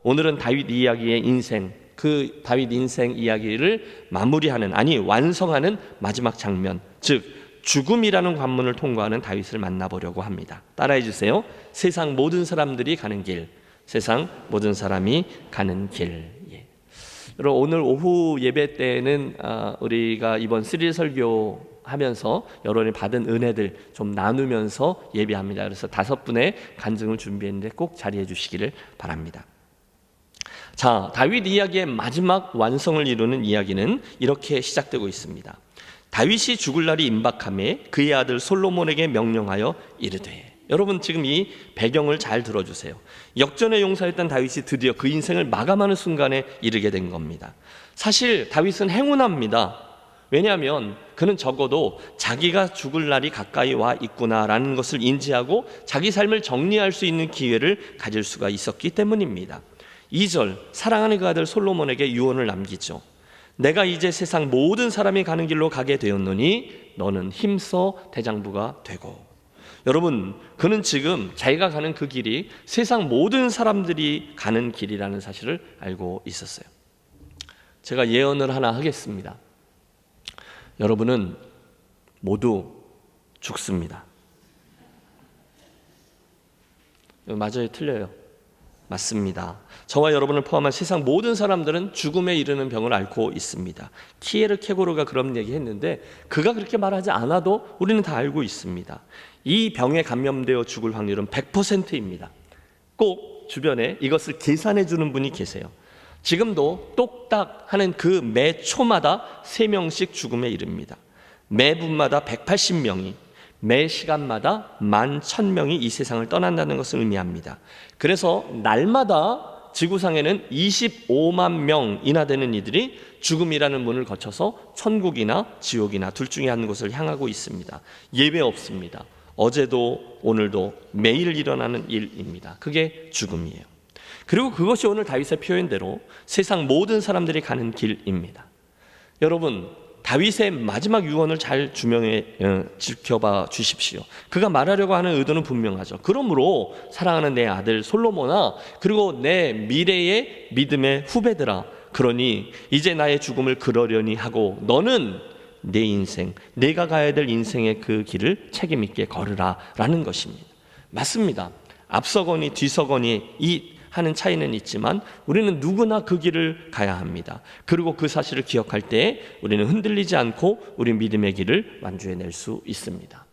오늘은 다윗 이야기의 인생, 그 다윗 인생 이야기를 마무리하는, 아니 완성하는 마지막 장면, 즉 죽음이라는 관문을 통과하는 다윗을 만나보려고 합니다. 따라해 주세요. 세상 모든 사람들이 가는 길, 세상 모든 사람이 가는 길. 여러분, 오늘 오후 예배 때는 우리가 이번 스릴 설교 하면서 여러분이 받은 은혜들 좀 나누면서 예배합니다. 그래서 5분의 간증을 준비했는데 꼭 자리해 주시기를 바랍니다. 자, 다윗 이야기의 마지막 완성을 이루는 이야기는 이렇게 시작되고 있습니다. 다윗이 죽을 날이 임박하매 그의 아들 솔로몬에게 명령하여 이르되. 여러분, 지금 이 배경을 잘 들어주세요. 역전의 용사였던 다윗이 드디어 그 인생을 마감하는 순간에 이르게 된 겁니다. 사실 다윗은 행운합니다. 왜냐하면 그는 적어도 자기가 죽을 날이 가까이 와 있구나라는 것을 인지하고 자기 삶을 정리할 수 있는 기회를 가질 수가 있었기 때문입니다. 2절, 사랑하는 그 아들 솔로몬에게 유언을 남기죠. 내가 이제 세상 모든 사람이 가는 길로 가게 되었노니 너는 힘써 대장부가 되고. 여러분, 그는 지금 자기가 가는 그 길이 세상 모든 사람들이 가는 길이라는 사실을 알고 있었어요. 제가 예언을 하나 하겠습니다. 여러분은 모두 죽습니다. 맞아요? 틀려요? 맞습니다. 저와 여러분을 포함한 세상 모든 사람들은 죽음에 이르는 병을 앓고 있습니다. 키에르 케고르가 그런 얘기 했는데 그가 그렇게 말하지 않아도 우리는 다 알고 있습니다. 이 병에 감염되어 죽을 확률은 100%입니다. 꼭 주변에 이것을 계산해 주는 분이 계세요. 지금도 똑딱 하는 그 매 초마다 3명씩 죽음에 이릅니다. 매 분마다 180명이, 매 시간마다 11,000명이 이 세상을 떠난다는 것을 의미합니다. 그래서 날마다 지구상에는 25만 명이나 되는 이들이 죽음이라는 문을 거쳐서 천국이나 지옥이나 둘 중에 한 곳을 향하고 있습니다. 예외 없습니다. 어제도 오늘도 매일 일어나는 일입니다. 그게 죽음이에요. 그리고 그것이 오늘 다윗의 표현대로 세상 모든 사람들이 가는 길입니다. 여러분, 다윗의 마지막 유언을 잘 지켜봐 주십시오. 그가 말하려고 하는 의도는 분명하죠. 그러므로 사랑하는 내 아들 솔로몬아, 그리고 내 미래의 믿음의 후배들아, 그러니 이제 나의 죽음을 그러려니 하고 너는 내 인생, 내가 가야 될 인생의 그 길을 책임 있게 걸으라 라는 것입니다. 맞습니다. 앞서거니 뒤서거니 하는 차이는 있지만 우리는 누구나 그 길을 가야 합니다. 그리고 그 사실을 기억할 때 우리는 흔들리지 않고 우리 믿음의 길을 완주해낼 수 있습니다.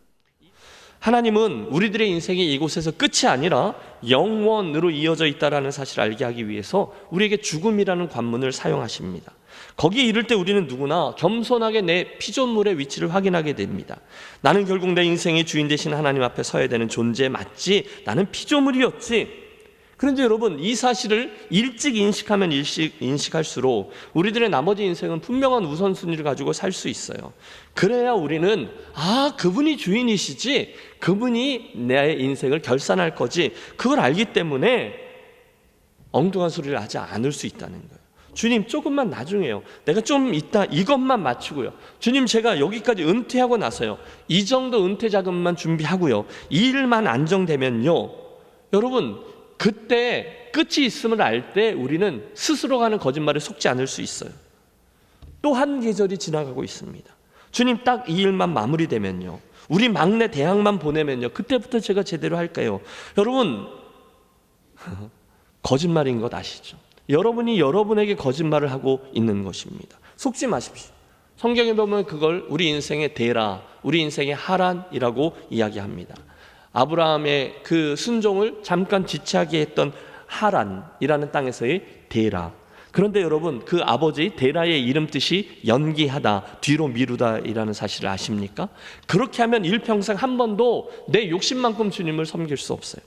하나님은 우리들의 인생이 이곳에서 끝이 아니라 영원으로 이어져 있다는 사실을 알게 하기 위해서 우리에게 죽음이라는 관문을 사용하십니다. 거기에 이를 때 우리는 누구나 겸손하게 내 피조물의 위치를 확인하게 됩니다. 나는 결국 내 인생의 주인 되신 하나님 앞에 서야 되는 존재 맞지? 나는 피조물이었지? 그런데 여러분, 이 사실을 일찍 인식하면 인식할수록 우리들의 나머지 인생은 분명한 우선순위를 가지고 살 수 있어요. 그래야 우리는 그분이 주인이시지, 그분이 내 인생을 결산할 거지, 그걸 알기 때문에 엉뚱한 소리를 하지 않을 수 있다는 거예요. 주님, 조금만 나중에요. 내가 좀 이따 이것만 마치고요. 주님, 제가 여기까지 은퇴하고 나서요. 이 정도 은퇴 자금만 준비하고요. 이 일만 안정되면요. 여러분, 그때 끝이 있음을 알 때 우리는 스스로가 하는 거짓말에 속지 않을 수 있어요. 또 한 계절이 지나가고 있습니다. 주님, 딱 이 일만 마무리되면요, 우리 막내 대학만 보내면요, 그때부터 제가 제대로 할까요? 여러분, 거짓말인 것 아시죠? 여러분이 여러분에게 거짓말을 하고 있는 것입니다. 속지 마십시오. 성경에 보면 그걸 우리 인생의 데라, 우리 인생의 하란이라고 이야기합니다. 아브라함의 그 순종을 잠깐 지체하게 했던 하란이라는 땅에서의 데라. 그런데 여러분, 그 아버지 데라의 이름 뜻이 연기하다, 뒤로 미루다 이라는 사실을 아십니까? 그렇게 하면 일평생 한 번도 내 욕심만큼 주님을 섬길 수 없어요.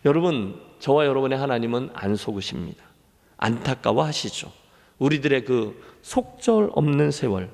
여러분, 저와 여러분의 하나님은 안 속으십니다. 안타까워하시죠. 우리들의 그 속절없는 세월,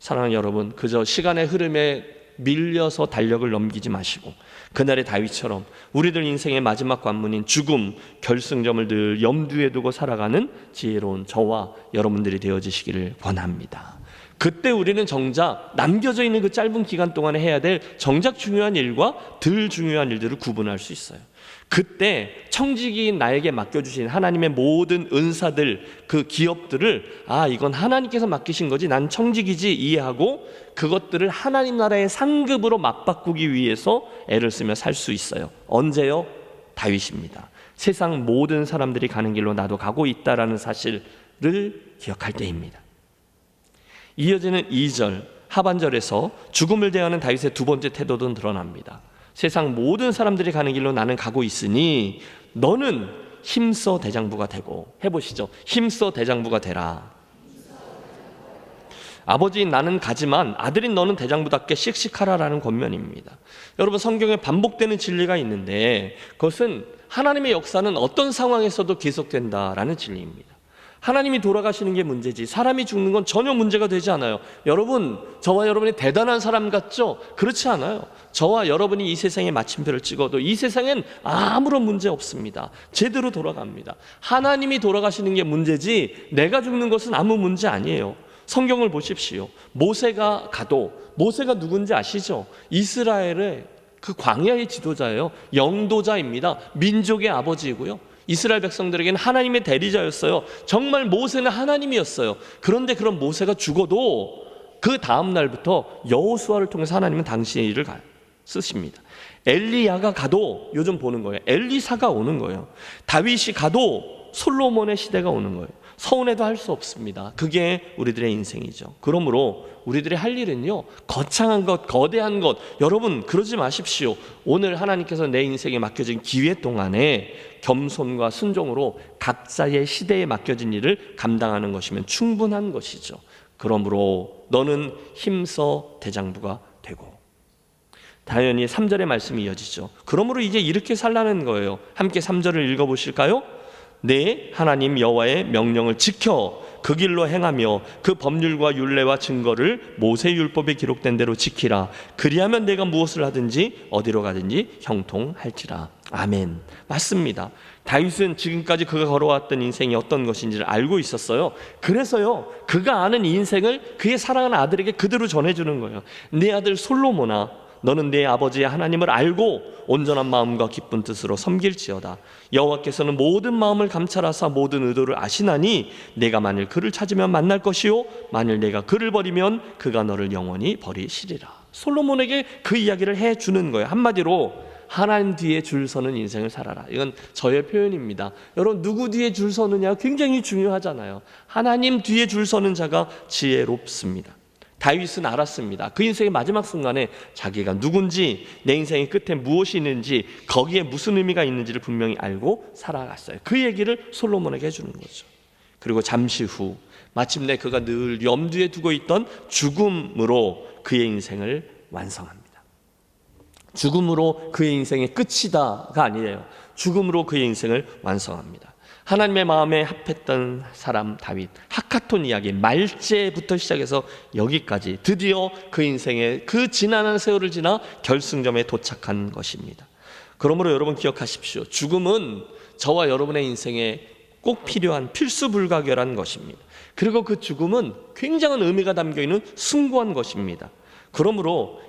사랑하는 여러분, 그저 시간의 흐름에 밀려서 달력을 넘기지 마시고 그날의 다윗처럼 우리들 인생의 마지막 관문인 죽음, 결승점을 늘 염두에 두고 살아가는 지혜로운 저와 여러분들이 되어지시기를 권합니다. 그때 우리는 정작 남겨져 있는 그 짧은 기간 동안에 해야 될 정작 중요한 일과 덜 중요한 일들을 구분할 수 있어요. 그때 청지기인 나에게 맡겨주신 하나님의 모든 은사들, 그 기업들을 이건 하나님께서 맡기신 거지, 난 청지기지 이해하고 그것들을 하나님 나라의 상급으로 맞바꾸기 위해서 애를 쓰며 살 수 있어요. 언제요? 다윗입니다. 세상 모든 사람들이 가는 길로 나도 가고 있다라는 사실을 기억할 때입니다. 이어지는 2절 하반절에서 죽음을 대하는 다윗의 두 번째 태도도 드러납니다. 세상 모든 사람들이 가는 길로 나는 가고 있으니 너는 힘써 대장부가 되고, 해보시죠. 힘써 대장부가 되라. 아버지인 나는 가지만 아들인 너는 대장부답게 씩씩하라라는 권면입니다. 여러분, 성경에 반복되는 진리가 있는데 그것은 하나님의 역사는 어떤 상황에서도 계속된다라는 진리입니다. 하나님이 돌아가시는 게 문제지 사람이 죽는 건 전혀 문제가 되지 않아요. 여러분, 저와 여러분이 대단한 사람 같죠? 그렇지 않아요. 저와 여러분이 이 세상에 마침표를 찍어도 이 세상엔 아무런 문제 없습니다. 제대로 돌아갑니다. 하나님이 돌아가시는 게 문제지 내가 죽는 것은 아무 문제 아니에요. 성경을 보십시오. 모세가 가도, 모세가 누군지 아시죠? 이스라엘의 그 광야의 지도자예요. 영도자입니다. 민족의 아버지이고요. 이스라엘 백성들에게는 하나님의 대리자였어요. 정말 모세는 하나님이었어요. 그런데 그런 모세가 죽어도 그 다음 날부터 여호수아를 통해서 하나님은 당신의 일을 쓰십니다. 엘리야가 가도 요즘 보는 거예요. 엘리사가 오는 거예요. 다윗이 가도 솔로몬의 시대가 오는 거예요. 서운해도 할 수 없습니다. 그게 우리들의 인생이죠. 그러므로 우리들이 할 일은요, 거창한 것, 거대한 것, 여러분 그러지 마십시오. 오늘 하나님께서 내 인생에 맡겨진 기회 동안에 겸손과 순종으로 각자의 시대에 맡겨진 일을 감당하는 것이면 충분한 것이죠. 그러므로 너는 힘써 대장부가 되고, 당연히 3절의 말씀이 이어지죠. 그러므로 이제 이렇게 살라는 거예요. 함께 3절을 읽어보실까요? 내 하나님 여호와의 명령을 지켜 그 길로 행하며 그 법률과 율례와 증거를 모세 율법에 기록된 대로 지키라. 그리하면 내가 무엇을 하든지 어디로 가든지 형통할지라. 아멘. 맞습니다. 다윗은 지금까지 그가 걸어왔던 인생이 어떤 것인지를 알고 있었어요. 그래서요, 그가 아는 인생을 그의 사랑하는 아들에게 그대로 전해주는 거예요. 내 아들 솔로몬아, 너는 내 아버지의 하나님을 알고 온전한 마음과 기쁜 뜻으로 섬길지어다. 여호와께서는 모든 마음을 감찰하사 모든 의도를 아시나니 내가 만일 그를 찾으면 만날 것이요 만일 내가 그를 버리면 그가 너를 영원히 버리시리라. 솔로몬에게 그 이야기를 해주는 거예요. 한마디로 하나님 뒤에 줄 서는 인생을 살아라. 이건 저의 표현입니다. 여러분, 누구 뒤에 줄 서느냐 굉장히 중요하잖아요. 하나님 뒤에 줄 서는 자가 지혜롭습니다. 다윗은 알았습니다. 그 인생의 마지막 순간에 자기가 누군지, 내 인생의 끝에 무엇이 있는지, 거기에 무슨 의미가 있는지를 분명히 알고 살아갔어요. 그 얘기를 솔로몬에게 해주는 거죠. 그리고 잠시 후 마침내 그가 늘 염두에 두고 있던 죽음으로 그의 인생을 완성합니다. 죽음으로 그의 인생의 끝이다가 아니에요. 죽음으로 그의 인생을 완성합니다. 하나님의 마음에 합했던 사람 다윗, 하카톤 이야기, 말제부터 시작해서 여기까지 드디어 그 인생의 그 지난한 세월을 지나 결승점에 도착한 것입니다. 그러므로 여러분 기억하십시오. 죽음은 저와 여러분의 인생에 꼭 필요한 필수 불가결한 것입니다. 그리고 그 죽음은 굉장한 의미가 담겨있는 숭고한 것입니다. 그러므로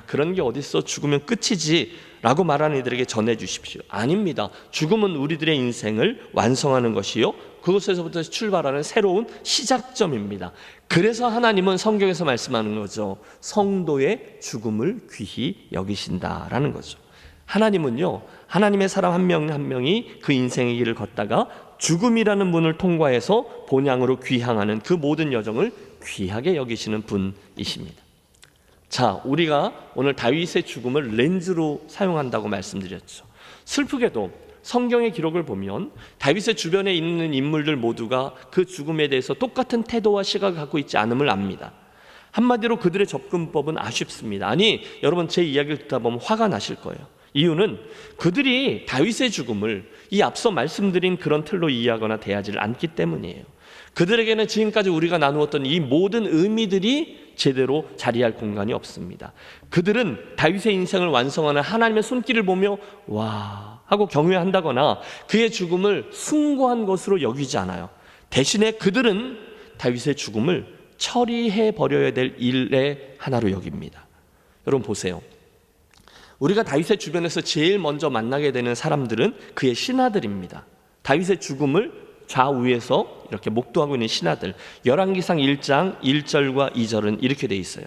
그런 게 어딨어, 죽으면 끝이지 라고 말하는 이들에게 전해주십시오. 아닙니다. 죽음은 우리들의 인생을 완성하는 것이요, 그곳에서부터 출발하는 새로운 시작점입니다. 그래서 하나님은 성경에서 말씀하는 거죠. 성도의 죽음을 귀히 여기신다라는 거죠. 하나님은요, 하나님의 사람 한 명 한 명이 그 인생의 길을 걷다가 죽음이라는 문을 통과해서 본향으로 귀향하는 그 모든 여정을 귀하게 여기시는 분이십니다. 자, 우리가 오늘 다윗의 죽음을 렌즈로 사용한다고 말씀드렸죠. 슬프게도 성경의 기록을 보면 다윗의 주변에 있는 인물들 모두가 그 죽음에 대해서 똑같은 태도와 시각을 갖고 있지 않음을 압니다. 한마디로 그들의 접근법은 아쉽습니다. 아니, 여러분 제 이야기를 듣다 보면 화가 나실 거예요. 이유는 그들이 다윗의 죽음을 이 앞서 말씀드린 그런 틀로 이해하거나 대하지를 않기 때문이에요. 그들에게는 지금까지 우리가 나누었던 이 모든 의미들이 제대로 자리할 공간이 없습니다. 그들은 다윗의 인생을 완성하는 하나님의 손길을 보며 와 하고 경외한다거나 그의 죽음을 숭고한 것으로 여기지 않아요. 대신에 그들은 다윗의 죽음을 처리해 버려야 될 일의 하나로 여깁니다. 여러분 보세요. 우리가 다윗의 주변에서 제일 먼저 만나게 되는 사람들은 그의 신하들입니다. 다윗의 죽음을 좌우에서 이렇게 목도하고 있는 신하들. 열왕기상 1장 1절과 2절은 이렇게 돼 있어요.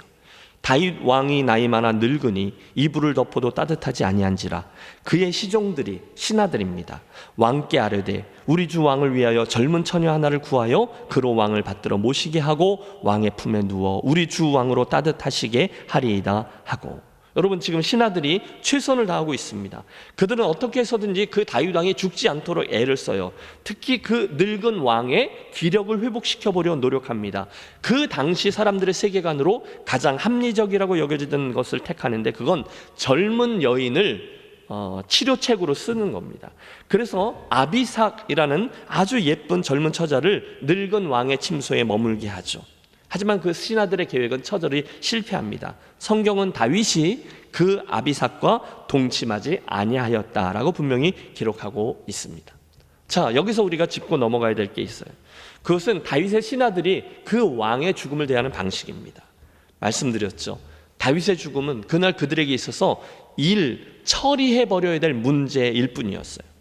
다윗 왕이 나이 많아 늙으니 이불을 덮어도 따뜻하지 아니한지라. 그의 시종들이 신하들입니다. 왕께 아뢰되 우리 주 왕을 위하여 젊은 처녀 하나를 구하여 그로 왕을 받들어 모시게 하고 왕의 품에 누워 우리 주 왕으로 따뜻하시게 하리이다 하고. 여러분, 지금 신하들이 최선을 다하고 있습니다. 그들은 어떻게 해서든지 그 다윗 왕이 죽지 않도록 애를 써요. 특히 그 늙은 왕의 기력을 회복시켜보려 노력합니다. 그 당시 사람들의 세계관으로 가장 합리적이라고 여겨지던 것을 택하는데 그건 젊은 여인을 치료책으로 쓰는 겁니다. 그래서 아비삭이라는 아주 예쁜 젊은 처자를 늙은 왕의 침소에 머물게 하죠. 하지만 그 신하들의 계획은 처절히 실패합니다. 성경은 다윗이 그 아비삭과 동침하지 아니하였다라고 분명히 기록하고 있습니다. 자, 여기서 우리가 짚고 넘어가야 될 게 있어요. 그것은 다윗의 신하들이 그 왕의 죽음을 대하는 방식입니다. 말씀드렸죠. 다윗의 죽음은 그날 그들에게 있어서 처리해버려야 될 문제일 뿐이었어요.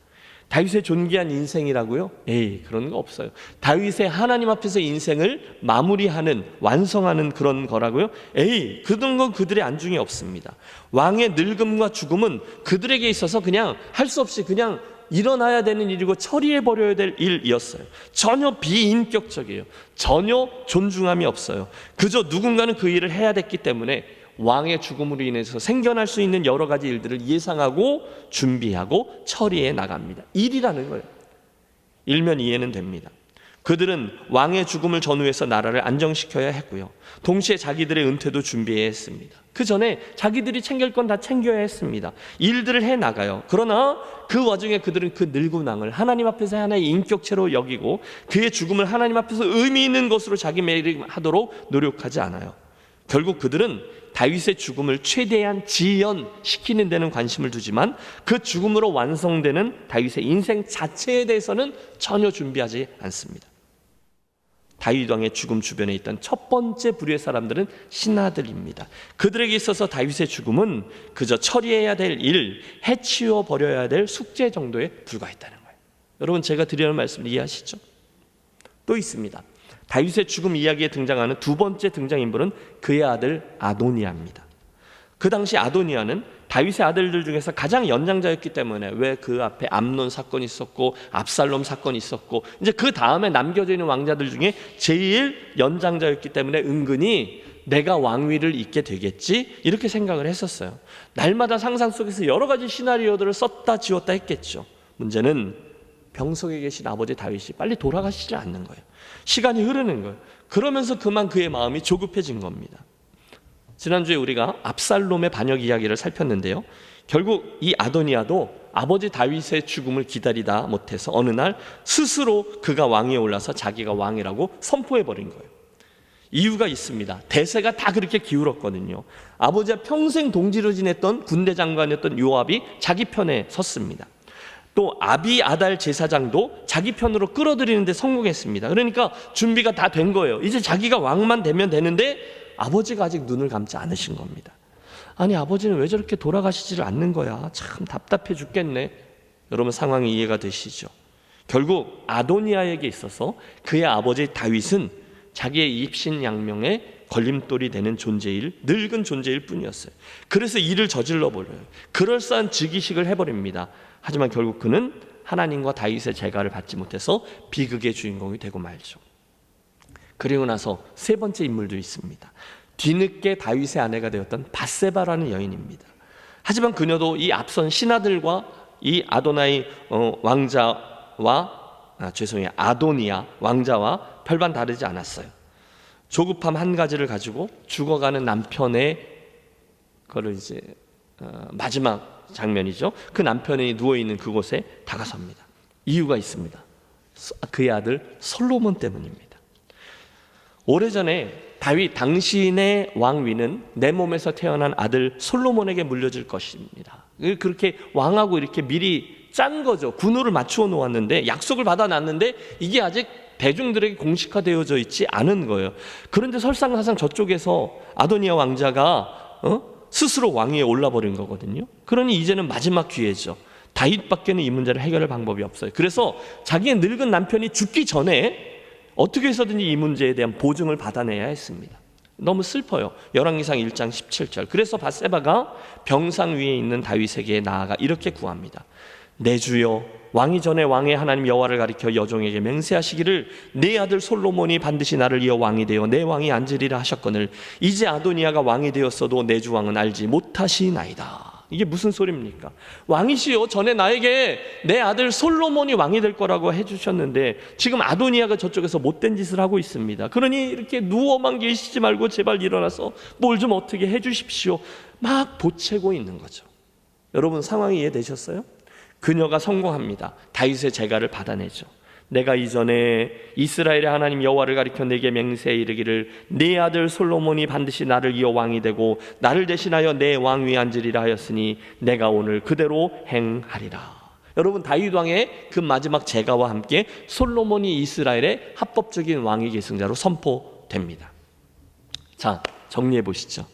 다윗의 존귀한 인생이라고요? 에이, 그런 거 없어요. 다윗의 하나님 앞에서 인생을 마무리하는, 완성하는 그런 거라고요? 에이, 그런 건 그들의 안중에 없습니다. 왕의 늙음과 죽음은 그들에게 있어서 그냥 할 수 없이 그냥 일어나야 되는 일이고 처리해버려야 될 일이었어요. 전혀 비인격적이에요. 전혀 존중함이 없어요. 그저 누군가는 그 일을 해야 됐기 때문에 왕의 죽음으로 인해서 생겨날 수 있는 여러 가지 일들을 예상하고 준비하고 처리해 나갑니다. 일이라는 거예요. 일면 이해는 됩니다. 그들은 왕의 죽음을 전후해서 나라를 안정시켜야 했고요. 동시에 자기들의 은퇴도 준비해야 했습니다. 그 전에 자기들이 챙길 건 다 챙겨야 했습니다. 일들을 해 나가요. 그러나 그 와중에 그들은 그 늙은 왕을 하나님 앞에서 하나의 인격체로 여기고 그의 죽음을 하나님 앞에서 의미 있는 것으로 자기 매일하도록 노력하지 않아요. 결국 그들은 다윗의 죽음을 최대한 지연시키는 데는 관심을 두지만 그 죽음으로 완성되는 다윗의 인생 자체에 대해서는 전혀 준비하지 않습니다. 다윗 왕의 죽음 주변에 있던 첫 번째 부류의 사람들은 신하들입니다. 그들에게 있어서 다윗의 죽음은 그저 처리해야 될 일, 해치워 버려야 될 숙제 정도에 불과했다는 거예요. 여러분, 제가 드리는 말씀을 이해하시죠? 또 있습니다. 다윗의 죽음 이야기에 등장하는 두 번째 등장인물은 그의 아들 아도니아입니다. 그 당시 아도니아는 다윗의 아들들 중에서 가장 연장자였기 때문에 왜 그 앞에 암논 사건이 있었고 압살롬 사건이 있었고 이제 그 다음에 남겨져 있는 왕자들 중에 제일 연장자였기 때문에 은근히 내가 왕위를 잇게 되겠지 이렇게 생각을 했었어요. 날마다 상상 속에서 여러 가지 시나리오들을 썼다 지웠다 했겠죠. 문제는 병석에 계신 아버지 다윗이 빨리 돌아가시지 않는 거예요. 시간이 흐르는 거예요. 그러면서 그만 그의 마음이 조급해진 겁니다. 지난주에 우리가 압살롬의 반역 이야기를 살폈는데요. 결국 이 아도니아도 아버지 다윗의 죽음을 기다리다 못해서 어느 날 스스로 그가 왕위에 올라서 자기가 왕이라고 선포해버린 거예요. 이유가 있습니다. 대세가 다 그렇게 기울었거든요. 아버지와 평생 동지로 지냈던 군대 장관이었던 요압이 자기 편에 섰습니다. 또 아비아달 제사장도 자기 편으로 끌어들이는데 성공했습니다. 그러니까 준비가 다 된 거예요. 이제 자기가 왕만 되면 되는데 아버지가 아직 눈을 감지 않으신 겁니다. 아니, 아버지는 왜 저렇게 돌아가시지를 않는 거야? 참 답답해 죽겠네. 여러분, 상황이 이해가 되시죠? 결국 아도니아에게 있어서 그의 아버지 다윗은 자기의 입신양명의 걸림돌이 되는 존재일, 늙은 존재일 뿐이었어요. 그래서 일을 저질러 버려요. 그럴싸한 즉위식을 해버립니다. 하지만 결국 그는 하나님과 다윗의 제가를 받지 못해서 비극의 주인공이 되고 말죠. 그리고 나서 세 번째 인물도 있습니다. 뒤늦게 다윗의 아내가 되었던 밧세바라는 여인입니다. 하지만 그녀도 이 앞선 신하들과 이 아도니아 왕자와 별반 다르지 않았어요. 조급함 한 가지를 가지고 죽어가는 남편의 그걸 이제 마지막 장면이죠. 그 남편이 누워있는 그곳에 다가섭니다. 이유가 있습니다. 그의 아들 솔로몬 때문입니다. 오래전에 다윗 당신의 왕위는 내 몸에서 태어난 아들 솔로몬에게 물려질 것입니다. 그렇게 왕하고 이렇게 미리 짠 거죠. 군호를 맞추어 놓았는데 약속을 받아놨는데 이게 아직 대중들에게 공식화되어져 있지 않은 거예요. 그런데 설상가상 저쪽에서 아도니아 왕자가 스스로 왕위에 올라버린 거거든요. 그러니 이제는 마지막 기회죠. 다윗밖에는 이 문제를 해결할 방법이 없어요. 그래서 자기의 늙은 남편이 죽기 전에 어떻게 해서든지 이 문제에 대한 보증을 받아내야 했습니다. 너무 슬퍼요. 열왕기상 1장 17절. 그래서 밧세바가 병상 위에 있는 다윗에게 나아가 이렇게 구합니다. 내 주여, 왕이 전에 왕의 하나님 여호와를 가리켜 여종에게 맹세하시기를 내 아들 솔로몬이 반드시 나를 이어 왕이 되어 내 왕이 앉으리라 하셨거늘 이제 아도니아가 왕이 되었어도 내 주 왕은 알지 못하시나이다. 이게 무슨 소리입니까? 왕이시여, 전에 나에게 내 아들 솔로몬이 왕이 될 거라고 해주셨는데 지금 아도니아가 저쪽에서 못된 짓을 하고 있습니다. 그러니 이렇게 누워만 계시지 말고 제발 일어나서 뭘 좀 어떻게 해주십시오. 막 보채고 있는 거죠. 여러분, 상황이 이해되셨어요? 그녀가 성공합니다. 다윗의 재갈을 받아내죠. 내가 이전에 이스라엘의 하나님 여호와를 가리켜 내게 맹세해 이르기를 네 아들 솔로몬이 반드시 나를 이어 왕이 되고 나를 대신하여 내 왕위에 앉으리라 하였으니 내가 오늘 그대로 행하리라. 여러분, 다윗 왕의 그 마지막 재가와 함께 솔로몬이 이스라엘의 합법적인 왕위 계승자로 선포됩니다. 자, 정리해 보시죠.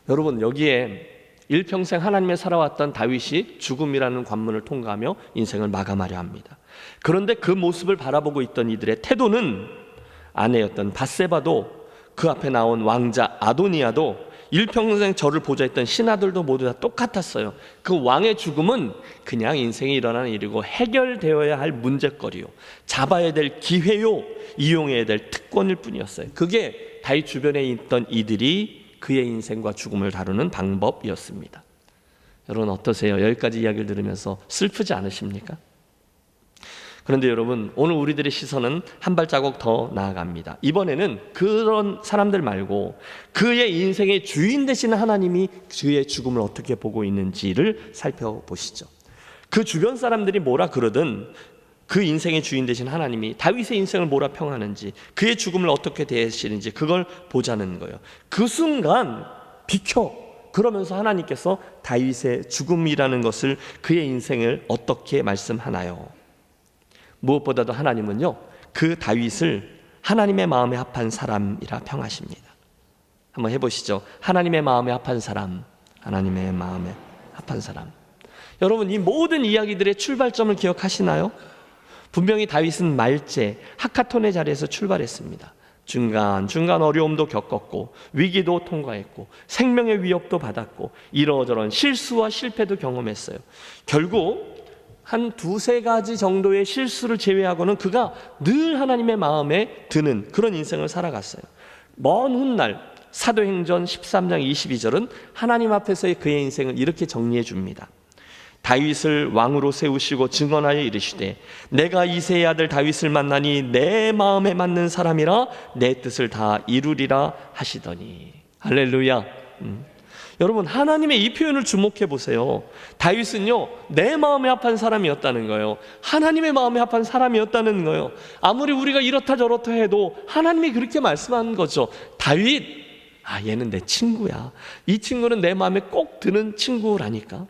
여러분, 여기에 일평생 하나님의 살아왔던 다윗이 죽음이라는 관문을 통과하며 인생을 마감하려 합니다. 그런데 그 모습을 바라보고 있던 이들의 태도는 아내였던 밧세바도 그 앞에 나온 왕자 아도니아도 일평생 저를 보자 했던 신하들도 모두 다 똑같았어요. 그 왕의 죽음은 그냥 인생에 일어나는 일이고 해결되어야 할 문제거리요, 잡아야 될 기회요, 이용해야 될 특권일 뿐이었어요. 그게 다윗 주변에 있던 이들이 그의 인생과 죽음을 다루는 방법이었습니다. 여러분, 어떠세요? 여기까지 이야기를 들으면서 슬프지 않으십니까? 그런데 여러분, 오늘 우리들의 시선은 한 발자국 더 나아갑니다. 이번에는 그런 사람들 말고 그의 인생의 주인 되시는 하나님이 그의 죽음을 어떻게 보고 있는지를 살펴보시죠. 그 주변 사람들이 뭐라 그러든 그 인생의 주인 되신 하나님이 다윗의 인생을 뭐라 평하는지, 그의 죽음을 어떻게 대하시는지 그걸 보자는 거예요. 그 순간 비켜! 그러면서 하나님께서 다윗의 죽음이라는 것을, 그의 인생을 어떻게 말씀하나요? 무엇보다도 하나님은요, 그 다윗을 하나님의 마음에 합한 사람이라 평하십니다. 한번 해보시죠. 하나님의 마음에 합한 사람, 하나님의 마음에 합한 사람. 여러분, 이 모든 이야기들의 출발점을 기억하시나요? 분명히 다윗은 말제, 하카톤의 자리에서 출발했습니다. 중간 어려움도 겪었고 위기도 통과했고 생명의 위협도 받았고 이러저런 실수와 실패도 경험했어요. 결국 한 두세 가지 정도의 실수를 제외하고는 그가 늘 하나님의 마음에 드는 그런 인생을 살아갔어요. 먼 훗날 사도행전 13장 22절은 하나님 앞에서의 그의 인생을 이렇게 정리해 줍니다. 다윗을 왕으로 세우시고 증언하여 이르시되 내가 이새의 아들 다윗을 만나니 내 마음에 맞는 사람이라 내 뜻을 다 이루리라 하시더니. 할렐루야. 여러분, 하나님의 이 표현을 주목해 보세요. 다윗은요, 내 마음에 합한 사람이었다는 거예요. 하나님의 마음에 합한 사람이었다는 거예요. 아무리 우리가 이렇다 저렇다 해도 하나님이 그렇게 말씀하는 거죠. 다윗, 얘는 내 친구야. 이 친구는 내 마음에 꼭 드는 친구라니까.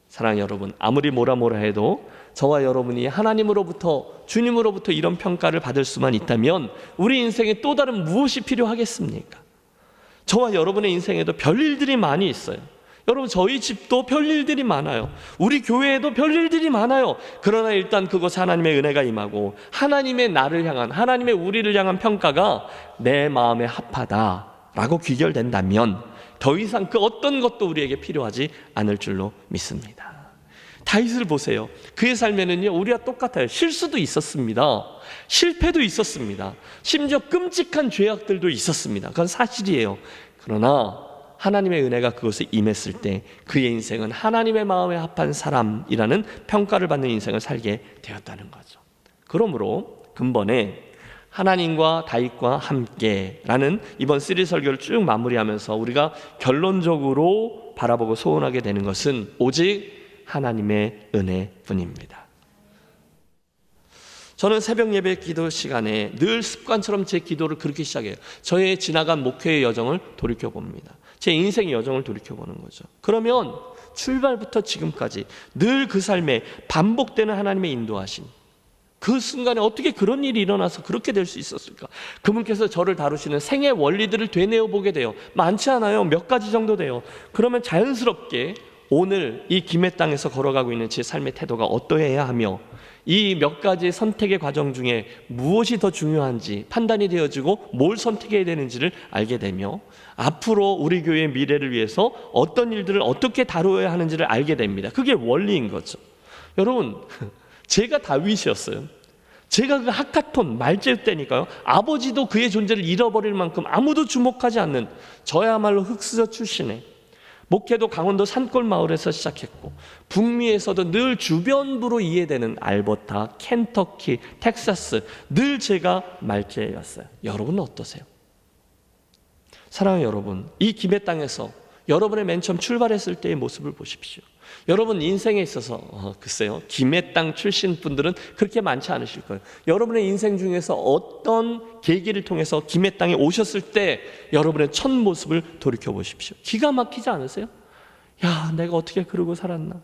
사랑하는 여러분, 아무리 뭐라 해도 저와 여러분이 하나님으로부터, 주님으로부터 이런 평가를 받을 수만 있다면 우리 인생에 또 다른 무엇이 필요하겠습니까? 저와 여러분의 인생에도 별일들이 많이 있어요. 여러분, 저희 집도 별일들이 많아요. 우리 교회에도 별일들이 많아요. 그러나 일단 그곳에 하나님의 은혜가 임하고 하나님의 나를 향한, 하나님의 우리를 향한 평가가 내 마음에 합하다라고 귀결된다면 더 이상 그 어떤 것도 우리에게 필요하지 않을 줄로 믿습니다. 다윗을 보세요. 그의 삶에는요, 우리와 똑같아요. 실수도 있었습니다. 실패도 있었습니다. 심지어 끔찍한 죄악들도 있었습니다. 그건 사실이에요. 그러나 하나님의 은혜가 그것에 임했을 때 그의 인생은 하나님의 마음에 합한 사람이라는 평가를 받는 인생을 살게 되었다는 거죠. 그러므로 근본에 하나님과 다윗과 함께라는 이번 시리즈 설교를 쭉 마무리하면서 우리가 결론적으로 바라보고 소원하게 되는 것은 오직 하나님의 은혜뿐입니다. 저는 새벽 예배 기도 시간에 늘 습관처럼 제 기도를 그렇게 시작해요. 저의 지나간 목회의 여정을 돌이켜봅니다. 제 인생의 여정을 돌이켜보는 거죠. 그러면 출발부터 지금까지 늘 그 삶에 반복되는 하나님의 인도하심, 그 순간에 어떻게 그런 일이 일어나서 그렇게 될 수 있었을까? 그분께서 저를 다루시는 생의 원리들을 되뇌어 보게 돼요. 많지 않아요. 몇 가지 정도 돼요. 그러면 자연스럽게 오늘 이 김해 땅에서 걸어가고 있는 제 삶의 태도가 어떠해야 하며 이 몇 가지 선택의 과정 중에 무엇이 더 중요한지 판단이 되어지고 뭘 선택해야 되는지를 알게 되며 앞으로 우리 교회의 미래를 위해서 어떤 일들을 어떻게 다루어야 하는지를 알게 됩니다. 그게 원리인 거죠. 여러분, 제가 다윗이었어요. 제가 그 하카톤 말제 때니까요. 아버지도 그의 존재를 잃어버릴 만큼 아무도 주목하지 않는 저야말로 흑수저 출신의 목회도 강원도 산골 마을에서 시작했고 북미에서도 늘 주변부로 이해되는 알버타, 켄터키, 텍사스 늘 제가 말제였어요. 여러분은 어떠세요? 사랑하는 여러분, 이 김해 땅에서 여러분의 맨 처음 출발했을 때의 모습을 보십시오. 여러분 인생에 있어서 글쎄요, 김해 땅 출신 분들은 그렇게 많지 않으실 거예요. 여러분의 인생 중에서 어떤 계기를 통해서 김해 땅에 오셨을 때 여러분의 첫 모습을 돌이켜 보십시오. 기가 막히지 않으세요? 야, 내가 어떻게 그러고 살았나?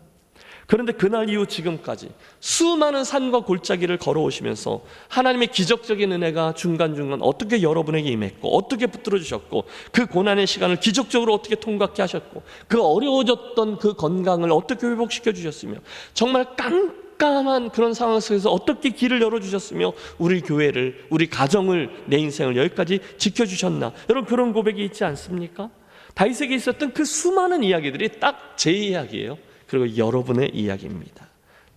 그런데 그날 이후 지금까지 수많은 산과 골짜기를 걸어오시면서 하나님의 기적적인 은혜가 중간중간 어떻게 여러분에게 임했고 어떻게 붙들어 주셨고 그 고난의 시간을 기적적으로 어떻게 통과케 하셨고 그 어려워졌던 그 건강을 어떻게 회복시켜 주셨으며 정말 깜깜한 그런 상황 속에서 어떻게 길을 열어주셨으며 우리 교회를, 우리 가정을, 내 인생을 여기까지 지켜주셨나. 여러분, 그런 고백이 있지 않습니까? 다윗에게 있었던 그 수많은 이야기들이 딱 제 이야기예요. 그리고 여러분의 이야기입니다.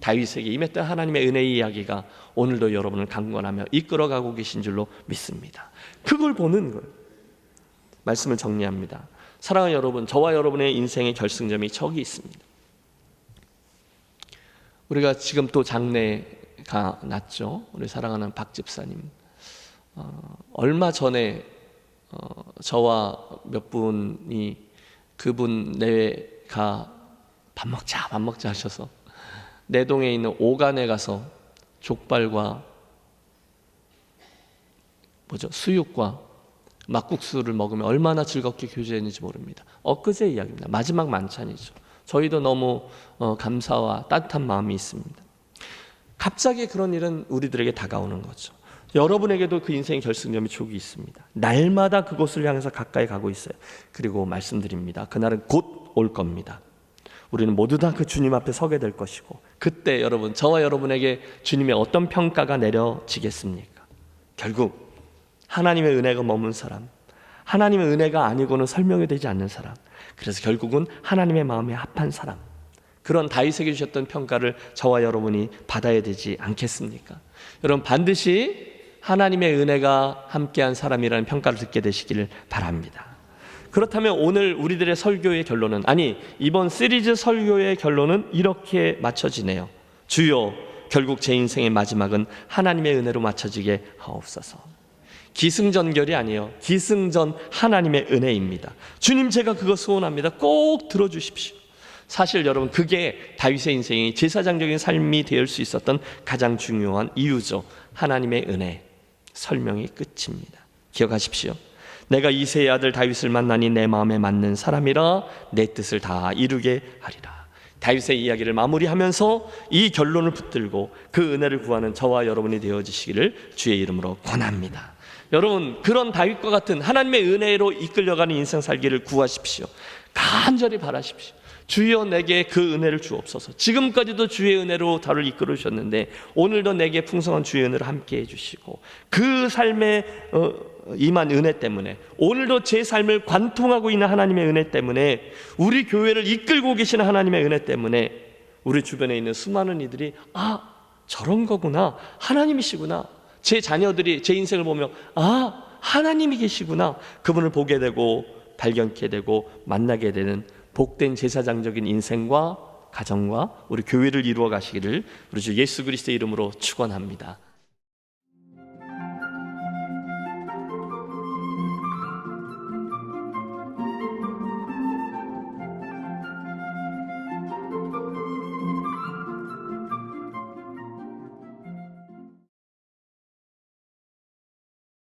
다윗에게 임했던 하나님의 은혜의 이야기가 오늘도 여러분을 강권하며 이끌어가고 계신 줄로 믿습니다. 그걸 보는 거예요. 말씀을 정리합니다. 사랑하는 여러분, 저와 여러분의 인생의 결승점이 저기 있습니다. 우리가 지금 또 장례가 났죠. 우리 사랑하는 박 집사님. 얼마 전에 저와 몇 분이 그분 내가 밥 먹자 하셔서 내동에 있는 오간에 가서 족발과 수육과 막국수를 먹으면 얼마나 즐겁게 교제했는지 모릅니다. 엊그제 이야기입니다. 마지막 만찬이죠. 저희도 너무 감사와 따뜻한 마음이 있습니다. 갑자기 그런 일은 우리들에게 다가오는 거죠. 여러분에게도 그 인생의 결승점이 저기 있습니다. 날마다 그곳을 향해서 가까이 가고 있어요. 그리고 말씀드립니다. 그날은 곧 올 겁니다. 우리는 모두 다 그 주님 앞에 서게 될 것이고 그때 여러분, 저와 여러분에게 주님의 어떤 평가가 내려지겠습니까? 결국 하나님의 은혜가 머문 사람, 하나님의 은혜가 아니고는 설명이 되지 않는 사람, 그래서 결국은 하나님의 마음에 합한 사람, 그런 다윗에게 주셨던 평가를 저와 여러분이 받아야 되지 않겠습니까? 여러분, 반드시 하나님의 은혜가 함께한 사람이라는 평가를 듣게 되시기를 바랍니다. 그렇다면 오늘 우리들의 설교의 결론은, 아니 이번 시리즈 설교의 결론은 이렇게 맞춰지네요. 주여, 결국 제 인생의 마지막은 하나님의 은혜로 맞춰지게 하옵소서. 기승전결이 아니에요. 기승전 하나님의 은혜입니다. 주님, 제가 그거 소원합니다. 꼭 들어주십시오. 사실 여러분, 그게 다윗의 인생이 제사장적인 삶이 될 수 있었던 가장 중요한 이유죠. 하나님의 은혜, 설명이 끝입니다. 기억하십시오. 내가 이새의 아들 다윗을 만나니 내 마음에 맞는 사람이라 내 뜻을 다 이루게 하리라. 다윗의 이야기를 마무리하면서 이 결론을 붙들고 그 은혜를 구하는 저와 여러분이 되어지시기를 주의 이름으로 권합니다. 여러분, 그런 다윗과 같은 하나님의 은혜로 이끌려가는 인생 살기를 구하십시오. 간절히 바라십시오. 주여, 내게 그 은혜를 주옵소서. 지금까지도 주의 은혜로 나를 이끌어 주셨는데 오늘도 내게 풍성한 주의 은혜를 함께 해주시고 그 삶에 임한 은혜 때문에, 오늘도 제 삶을 관통하고 있는 하나님의 은혜 때문에, 우리 교회를 이끌고 계시는 하나님의 은혜 때문에 우리 주변에 있는 수많은 이들이 저런 거구나, 하나님이시구나, 제 자녀들이 제 인생을 보며 하나님이 계시구나, 그분을 보게 되고 발견케 되고 만나게 되는 복된 제사장적인 인생과 가정과 우리 교회를 이루어 가시기를 우리 주 예수 그리스도의 이름으로 축원합니다.